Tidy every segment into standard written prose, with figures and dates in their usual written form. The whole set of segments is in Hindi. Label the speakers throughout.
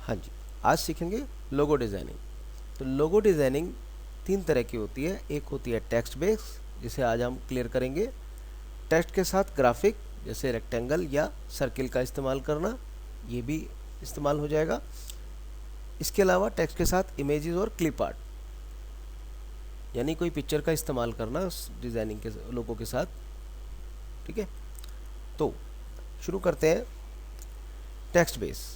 Speaker 1: हाँ जी, आज सीखेंगे लोगो डिज़ाइनिंग। तो लोगो डिज़ाइनिंग तीन तरह की होती है। एक होती है टेक्स्ट बेस, जिसे आज हम क्लियर करेंगे। टेक्स्ट के साथ ग्राफिक, जैसे रेक्टेंगल या सर्किल का इस्तेमाल करना, ये भी इस्तेमाल हो जाएगा। इसके अलावा टेक्स्ट के साथ इमेजेस और क्लिप आर्ट, यानी कोई पिक्चर का इस्तेमाल करना उस डिज़ाइनिंग के लोगों के साथ। ठीक है, तो शुरू करते हैं। टेक्स्ट बेस,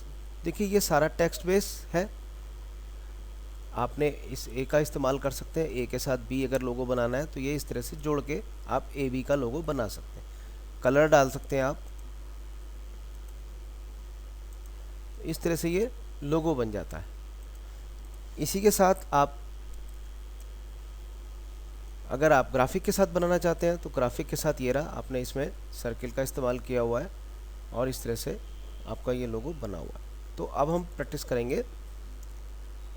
Speaker 1: देखिए ये सारा टेक्स्ट बेस है। आपने इस ए का इस्तेमाल कर सकते हैं। ए के साथ बी अगर लोगो बनाना है तो ये इस तरह से जोड़ के आप ए बी का लोगो बना सकते हैं। कलर डाल सकते हैं आप, इस तरह से ये लोगो बन जाता है। इसी के साथ आप अगर आप ग्राफिक के साथ बनाना चाहते हैं तो ग्राफिक के साथ ये रहा, आपने इसमें सर्किल का इस्तेमाल किया हुआ है और इस तरह से आपका ये लोगो बना हुआ है। तो अब हम प्रैक्टिस करेंगे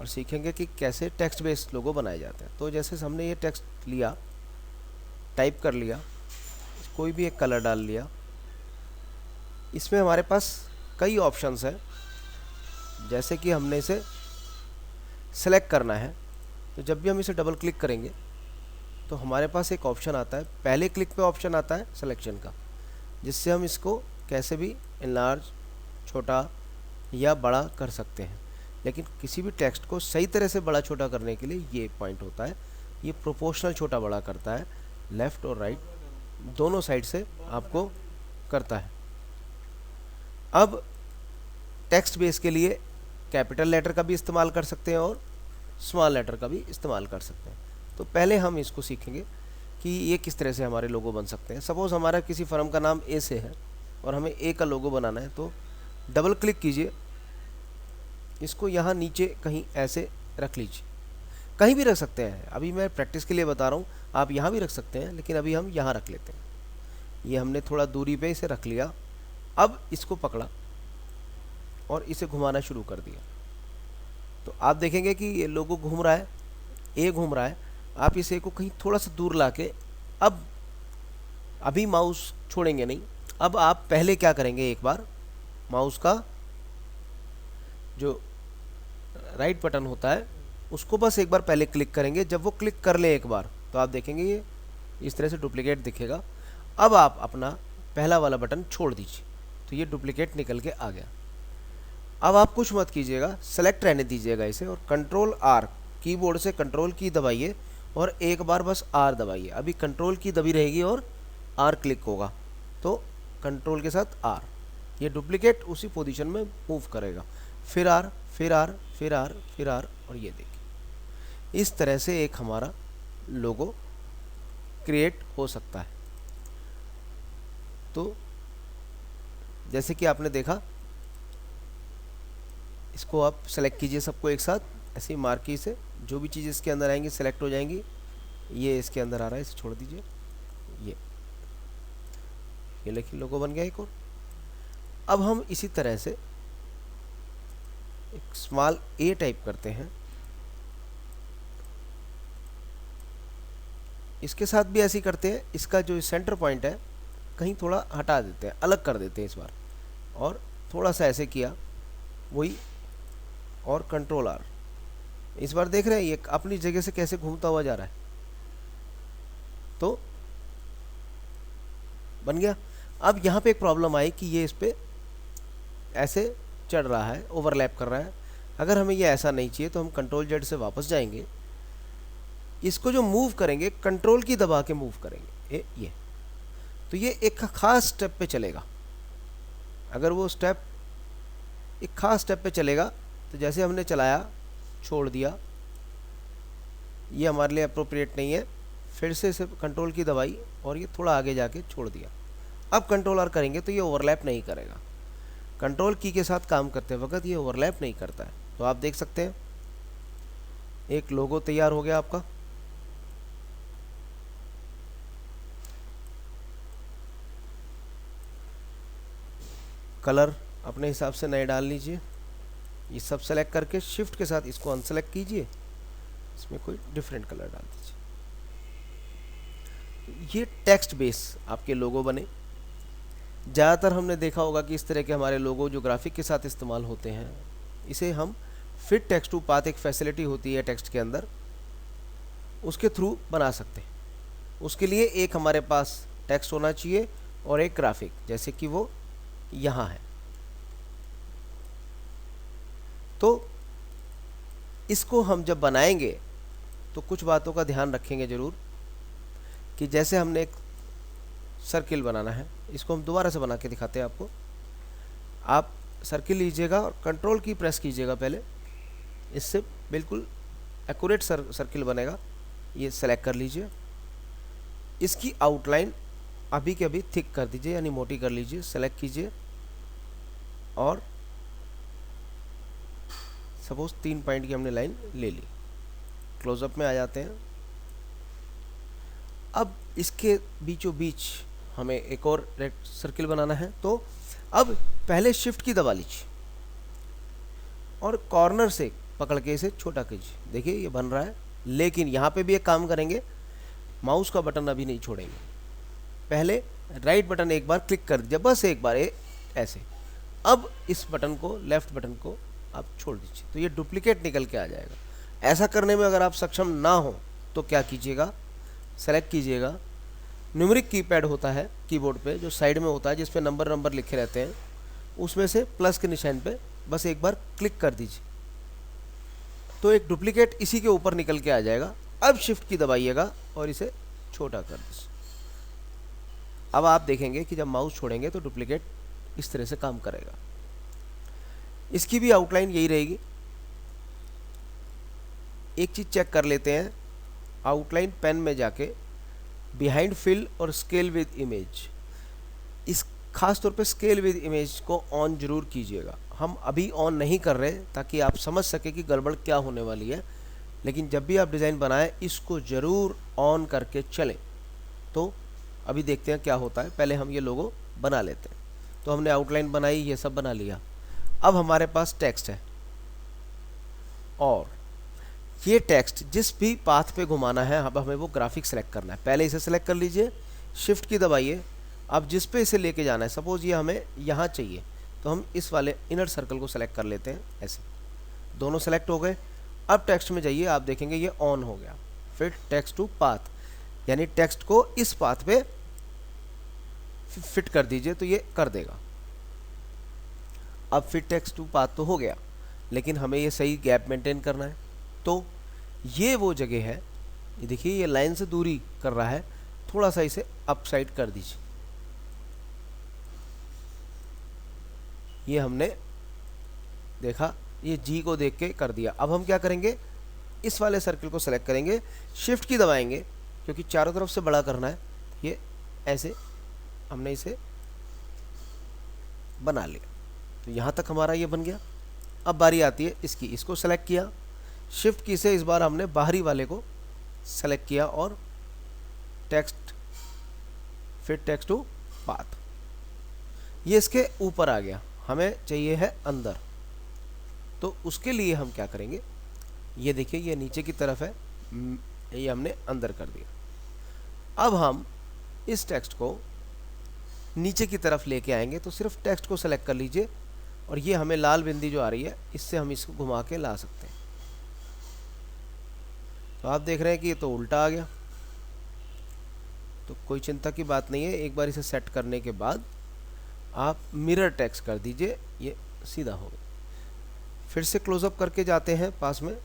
Speaker 1: और सीखेंगे कि कैसे टेक्स्ट बेस्ड लोगो बनाए जाते हैं। तो जैसे हमने ये टेक्स्ट लिया, टाइप कर लिया, कोई भी एक कलर डाल लिया। इसमें हमारे पास कई ऑप्शंस हैं, जैसे कि हमने इसे सेलेक्ट करना है। तो जब भी हम इसे डबल क्लिक करेंगे तो हमारे पास एक ऑप्शन आता है, पहले क्लिक पे ऑप्शन आता है सिलेक्शन का, जिससे हम इसको कैसे भी इनलार्ज, छोटा या बड़ा कर सकते हैं। लेकिन किसी भी टेक्स्ट को सही तरह से बड़ा छोटा करने के लिए ये पॉइंट होता है, ये प्रोपोर्शनल छोटा बड़ा करता है, लेफ़्ट और राइट दोनों साइड से आपको करता है। अब टेक्स्ट बेस के लिए कैपिटल लेटर का भी इस्तेमाल कर सकते हैं और स्मॉल लेटर का भी इस्तेमाल कर सकते हैं। तो पहले हम इसको सीखेंगे कि ये किस तरह से हमारे लोगो बन सकते हैं। सपोज़ हमारा किसी फर्म का नाम ए से है और हमें ए का लोगो बनाना है, तो डबल क्लिक कीजिए, इसको यहाँ नीचे कहीं ऐसे रख लीजिए। कहीं भी रख सकते हैं, अभी मैं प्रैक्टिस के लिए बता रहा हूँ, आप यहाँ भी रख सकते हैं, लेकिन अभी हम यहाँ रख लेते हैं। ये हमने थोड़ा दूरी पे इसे रख लिया। अब इसको पकड़ा और इसे घुमाना शुरू कर दिया, तो आप देखेंगे कि ये लोगो घूम रहा है, ए घूम रहा है। आप इसे को कहीं थोड़ा सा दूर लाके, अब अभी माउस छोड़ेंगे नहीं। अब आप पहले क्या करेंगे, एक बार माउस का जो राइट बटन होता है उसको बस एक बार पहले क्लिक करेंगे। जब वो क्लिक कर ले एक बार, तो आप देखेंगे ये इस तरह से डुप्लीकेट दिखेगा। अब आप अपना पहला वाला बटन छोड़ दीजिए, तो ये डुप्लीकेट निकल के आ गया। अब आप कुछ मत कीजिएगा, सेलेक्ट रहने दीजिएगा इसे और कंट्रोल आर, कीबोर्ड से कंट्रोल की दबाइए और एक बार बस आर दबाइए। अभी कंट्रोल की दबी रहेगी और आर क्लिक होगा, तो कंट्रोल के साथ आर, ये डुप्लीकेट उसी पोजीशन में मूव करेगा। फिर आर, फिर आर, फिर आर, फिर आर, और ये देखिए इस तरह से एक हमारा लोगो क्रिएट हो सकता है। तो जैसे कि आपने देखा, इसको आप सेलेक्ट कीजिए सबको एक साथ, ऐसी मार्की से जो भी चीज़ इसके अंदर आएंगी सेलेक्ट हो जाएंगी। ये इसके अंदर आ रहा है, इसे छोड़ दीजिए। ये लेकिन लोगो बन गया एक और। अब हम इसी तरह से एक स्मॉल ए टाइप करते हैं, इसके साथ भी ऐसे ही करते हैं। इसका जो सेंटर पॉइंट है कहीं थोड़ा हटा देते हैं, अलग कर देते हैं इस बार, और थोड़ा सा ऐसे किया, वही, और कंट्रोल आर। इस बार देख रहे हैं ये अपनी जगह से कैसे घूमता हुआ जा रहा है, तो बन गया। अब यहाँ पे एक प्रॉब्लम आई कि ये इस पे ऐसे चढ़ रहा है, ओवरलैप कर रहा है। अगर हमें ये ऐसा नहीं चाहिए तो हम कंट्रोल जेड से वापस जाएंगे, इसको जो मूव करेंगे कंट्रोल की दबा के मूव करेंगे, ये तो ये एक खास स्टेप पे चलेगा। अगर वो स्टेप एक खास स्टेप पे चलेगा, तो जैसे हमने चलाया, छोड़ दिया, ये हमारे लिए अप्रोप्रिएट नहीं है, फिर से इसे कंट्रोल की दबाई और ये थोड़ा आगे जाके छोड़ दिया। अब कंट्रोल आर करेंगे तो ये ओवरलैप नहीं करेगा। कंट्रोल की के साथ काम करते वक्त ये ओवरलैप नहीं करता है। तो आप देख सकते हैं एक लोगो तैयार हो गया आपका। कलर अपने हिसाब से नए डाल लीजिए। ये सब सेलेक्ट करके शिफ्ट के साथ इसको अनसेलेक्ट कीजिए, इसमें कोई डिफरेंट कलर डाल दीजिए। ये टेक्स्ट बेस आपके लोगो बने। ज़्यादातर हमने देखा होगा कि इस तरह के हमारे लोगो जो ग्राफिक के साथ इस्तेमाल होते हैं, इसे हम फिट टेक्स्ट टू पाथ, एक फैसिलिटी होती है टेक्स्ट के अंदर, उसके थ्रू बना सकते हैं। उसके लिए एक हमारे पास टेक्स्ट होना चाहिए और एक ग्राफिक, जैसे कि वो यहाँ है। तो इसको हम जब बनाएंगे तो कुछ बातों का ध्यान रखेंगे ज़रूर, कि जैसे हमने एक सर्किल बनाना है, इसको हम दोबारा से बना के दिखाते हैं आपको। आप सर्किल लीजिएगा और कंट्रोल की प्रेस कीजिएगा पहले, इससे बिल्कुल एक्यूरेट सर्किल बनेगा। ये सेलेक्ट कर लीजिए, इसकी आउटलाइन अभी के अभी थिक कर दीजिए, यानी मोटी कर लीजिए। सेलेक्ट कीजिए और सपोज 3 पॉइंट की हमने लाइन ले ली। क्लोजअप में आ जाते हैं। अब इसके बीचों बीच हमें एक और रेक्ट सर्किल बनाना है, तो अब पहले शिफ्ट की दबा लीजिए और कॉर्नर से पकड़ के इसे छोटा कीजिए। देखिए ये बन रहा है, लेकिन यहाँ पे भी एक काम करेंगे, माउस का बटन अभी नहीं छोड़ेंगे। पहले राइट बटन एक बार क्लिक कर दीजिए, बस एक बार ऐसे। अब इस बटन को, लेफ्ट बटन को आप छोड़ दीजिए, तो ये डुप्लीकेट निकल के आ जाएगा। ऐसा करने में अगर आप सक्षम ना हो तो क्या कीजिएगा, सेलेक्ट कीजिएगा। न्यूमेरिक कीपैड होता है कीबोर्ड पे, जो साइड में होता है जिस पे नंबर लिखे रहते हैं, उसमें से प्लस के निशान पे बस एक बार क्लिक कर दीजिए, तो एक डुप्लीकेट इसी के ऊपर निकल के आ जाएगा। अब शिफ्ट की दबाइएगा और इसे छोटा कर दीजिए। अब आप देखेंगे कि जब माउस छोड़ेंगे तो डुप्लीकेट इस तरह से काम करेगा। इसकी भी आउटलाइन यही रहेगी। एक चीज़ चेक कर लेते हैं, आउटलाइन पेन में जाके बिहाइंड फिल और स्केल विद इमेज, इस खास तौर पे स्केल विद इमेज को ऑन जरूर कीजिएगा। हम अभी ऑन नहीं कर रहे ताकि आप समझ सके कि गड़बड़ क्या होने वाली है, लेकिन जब भी आप डिज़ाइन बनाएं इसको ज़रूर ऑन करके चलें। तो अभी देखते हैं क्या होता है। पहले हम ये लोगो बना लेते हैं। तो हमने आउटलाइन बनाई, ये सब बना लिया। अब हमारे पास टेक्स्ट है और ये टेक्स्ट जिस भी पाथ पे घुमाना है, अब हमें वो ग्राफिक सेलेक्ट करना है। पहले इसे सेलेक्ट कर लीजिए, शिफ्ट की दबाइए। अब जिस पे इसे लेके जाना है, सपोज ये हमें यहाँ चाहिए, तो हम इस वाले इनर सर्कल को सेलेक्ट कर लेते हैं। ऐसे दोनों सेलेक्ट हो गए। अब टेक्स्ट में जाइए, आप देखेंगे ये ऑन हो गया। फिट टेक्स्ट टू पाथ, यानी टेक्स्ट को इस पाथ पे फिट कर दीजिए तो ये कर देगा। अब फिट टेक्स्ट टू पाथ तो हो गया, लेकिन हमें ये सही गैप मेंटेन करना है। तो ये वो जगह है, ये देखिए ये लाइन से दूरी कर रहा है, थोड़ा सा इसे अप साइड कर दीजिए। ये हमने देखा, ये जी को देख के कर दिया। अब हम क्या करेंगे, इस वाले सर्किल को सेलेक्ट करेंगे, शिफ्ट की दबाएंगे क्योंकि चारों तरफ से बड़ा करना है। ये ऐसे हमने इसे बना लिया, तो यहाँ तक हमारा ये बन गया। अब बारी आती है इसकी, इसको सेलेक्ट किया, शिफ्ट की से इस बार हमने बाहरी वाले को सेलेक्ट किया और text fit text to path, ये इसके ऊपर आ गया। हमें चाहिए है अंदर, तो उसके लिए हम क्या करेंगे, ये देखिए ये नीचे की तरफ है, ये हमने अंदर कर दिया। अब हम इस टेक्स्ट को नीचे की तरफ लेके आएंगे, तो सिर्फ टेक्स्ट को सेलेक्ट कर लीजिए और ये हमें लाल बिंदी जो आ रही है, इससे हम इसको घुमा के ला सकते हैं। तो आप देख रहे हैं कि ये तो उल्टा आ गया, तो कोई चिंता की बात नहीं है। एक बार इसे सेट करने के बाद आप मिरर टेक्स्ट कर दीजिए, ये सीधा हो गया। फिर से क्लोजअप करके जाते हैं पास में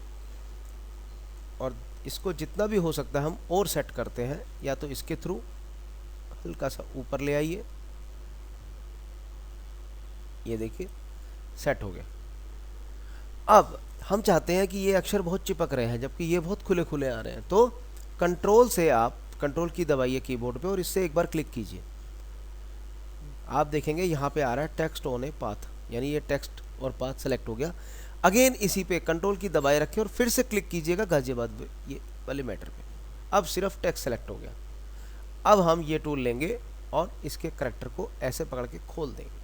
Speaker 1: और इसको जितना भी हो सकता है हम और सेट करते हैं, या तो इसके थ्रू हल्का सा ऊपर ले आइए, ये देखिए सेट हो गया। अब हम चाहते हैं कि ये अक्षर बहुत चिपक रहे हैं जबकि ये बहुत खुले खुले आ रहे हैं, तो कंट्रोल से आप कंट्रोल की दबाइए कीबोर्ड पे और इससे एक बार क्लिक कीजिए। आप देखेंगे यहाँ पे आ रहा है टेक्स्ट ऑन ए पाथ, यानी ये टेक्स्ट और पाथ सेलेक्ट हो गया। अगेन इसी पे कंट्रोल की दबाए रखें और फिर से क्लिक कीजिएगा गाजियाबाद ये वाले मैटर पे। अब सिर्फ टेक्स्ट सेलेक्ट हो गया। अब हम ये टूल लेंगे और इसके करैक्टर को ऐसे पकड़ के खोल देंगे।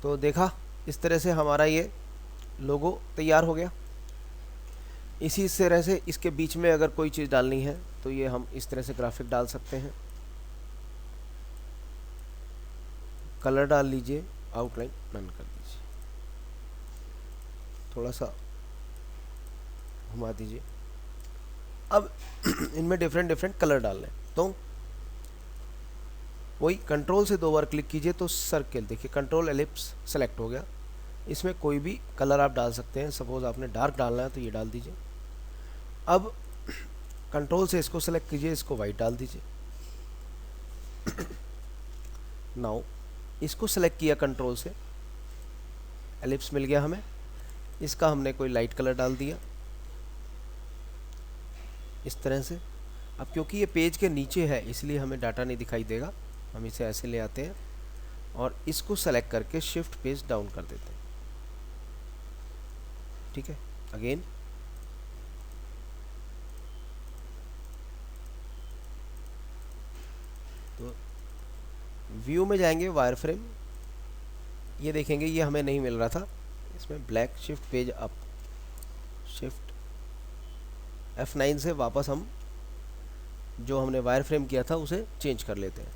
Speaker 1: तो देखा, इस तरह से हमारा ये लोगो तैयार हो गया। इसी तरह से इसके बीच में अगर कोई चीज़ डालनी है तो ये हम इस तरह से ग्राफिक डाल सकते हैं। कलर डाल लीजिए आउटलाइन नन कर दीजिए, थोड़ा सा घुमा दीजिए। अब इनमें डिफरेंट डिफरेंट कलर डालने हैं, तो वही कंट्रोल से 2 बार क्लिक कीजिए तो सर्किल देखिए, कंट्रोल एलिप्स सेलेक्ट हो गया। इसमें कोई भी कलर आप डाल सकते हैं, सपोज आपने डार्क डालना है तो ये डाल दीजिए। अब कंट्रोल से इसको सेलेक्ट कीजिए, इसको वाइट डाल दीजिए। नाउ इसको सेलेक्ट किया कंट्रोल से, एलिप्स मिल गया हमें, इसका हमने कोई लाइट कलर डाल दिया इस तरह से। अब क्योंकि ये पेज के नीचे है इसलिए हमें डाटा नहीं दिखाई देगा, हम इसे ऐसे ले आते हैं और इसको सेलेक्ट करके शिफ्ट पेज डाउन कर देते हैं। ठीक है, अगेन तो व्यू में जाएंगे, वायर फ्रेम, ये देखेंगे ये हमें नहीं मिल रहा था, इसमें black, shift page up, shift F9 से वापस हम जो हमने वायर फ्रेम किया था उसे चेंज कर लेते हैं।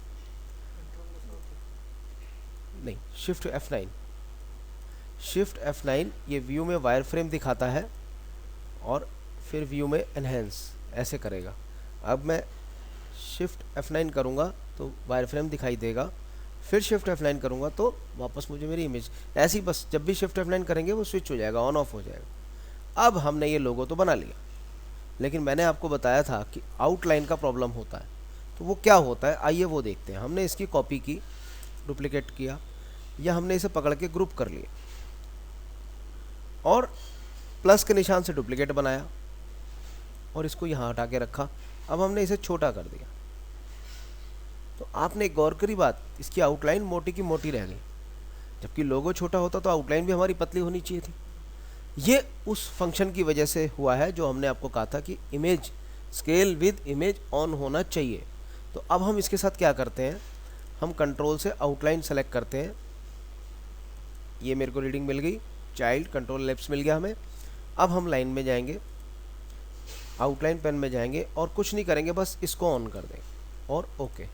Speaker 1: नहीं, शिफ्ट F9, शिफ्ट F9 ये व्यू में वायर फ्रेम दिखाता है और फिर व्यू में एनहेंस ऐसे करेगा। अब मैं शिफ्ट F9 करूँगा तो वायर फ्रेम दिखाई देगा, फिर शिफ्ट F9 करूँगा तो वापस मुझे मेरी इमेज ऐसी, बस जब भी शिफ्ट F9 करेंगे वो स्विच हो जाएगा, ऑन ऑफ हो जाएगा। अब हमने ये लोगो तो बना लिया, लेकिन मैंने आपको बताया था कि आउटलाइन का प्रॉब्लम होता है, तो वो क्या होता है आइए वो देखते हैं। हमने इसकी कॉपी की, डुप्लीकेट किया, या हमने इसे पकड़ के ग्रुप कर लिया और प्लस के निशान से डुप्लीकेट बनाया और इसको यहाँ हटा के रखा। अब हमने इसे छोटा कर दिया, तो आपने एक गौर करी बात, इसकी आउटलाइन मोटी की मोटी रह गई, जबकि लोगो छोटा होता तो आउटलाइन भी हमारी पतली होनी चाहिए थी। ये उस फंक्शन की वजह से हुआ है जो हमने आपको कहा था कि image scale with image on होना चाहिए। तो अब हम इसके साथ क्या करते हैं, हम कंट्रोल से आउटलाइन सेलेक्ट करते हैं, ये मेरे को रीडिंग मिल गई, चाइल्ड कंट्रोल लेफ्ट मिल गया हमें। अब हम लाइन में जाएंगे, आउटलाइन पेन में जाएंगे और कुछ नहीं करेंगे, बस इसको ऑन कर देंगे और ओके।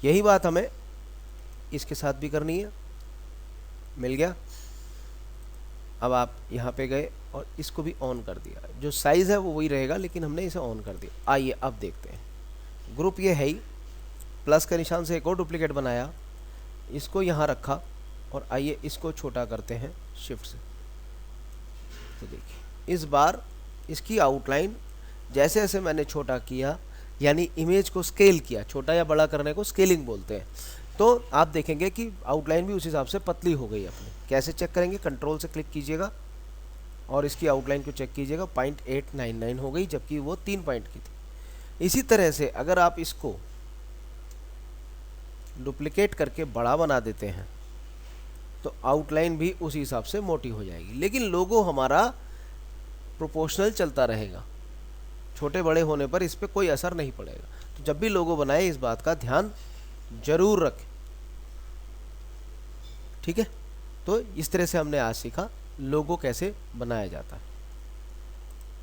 Speaker 1: यही बात हमें इसके साथ भी करनी है, मिल गया। अब आप यहाँ पे गए और इसको भी ऑन कर दिया, जो साइज़ है वो वही रहेगा लेकिन हमने इसे ऑन कर दिया। आइए अब देखते हैं, ग्रुप ये है ही, प्लस के निशान से एक और डुप्लीकेट बनाया, इसको यहाँ रखा और आइए इसको छोटा करते हैं शिफ्ट से। तो देखिए इस बार इसकी आउटलाइन जैसे जैसे मैंने छोटा किया, यानी इमेज को स्केल किया, छोटा या बड़ा करने को स्केलिंग बोलते हैं, तो आप देखेंगे कि आउटलाइन भी उस हिसाब से पतली हो गई अपनी। कैसे चेक करेंगे, कंट्रोल से क्लिक कीजिएगा और इसकी आउटलाइन को चेक कीजिएगा, 0.899 हो गई, जबकि वो 3 पॉइंट की थी। इसी तरह से अगर आप इसको डुप्लीकेट करके बड़ा बना देते हैं तो आउटलाइन भी उसी हिसाब से मोटी हो जाएगी, लेकिन लोगो हमारा प्रोपोर्शनल चलता रहेगा, छोटे बड़े होने पर इस पर कोई असर नहीं पड़ेगा। तो जब भी लोगो बनाए इस बात का ध्यान जरूर रखें, ठीक है। तो इस तरह से हमने आज सीखा लोगो कैसे बनाया जाता है।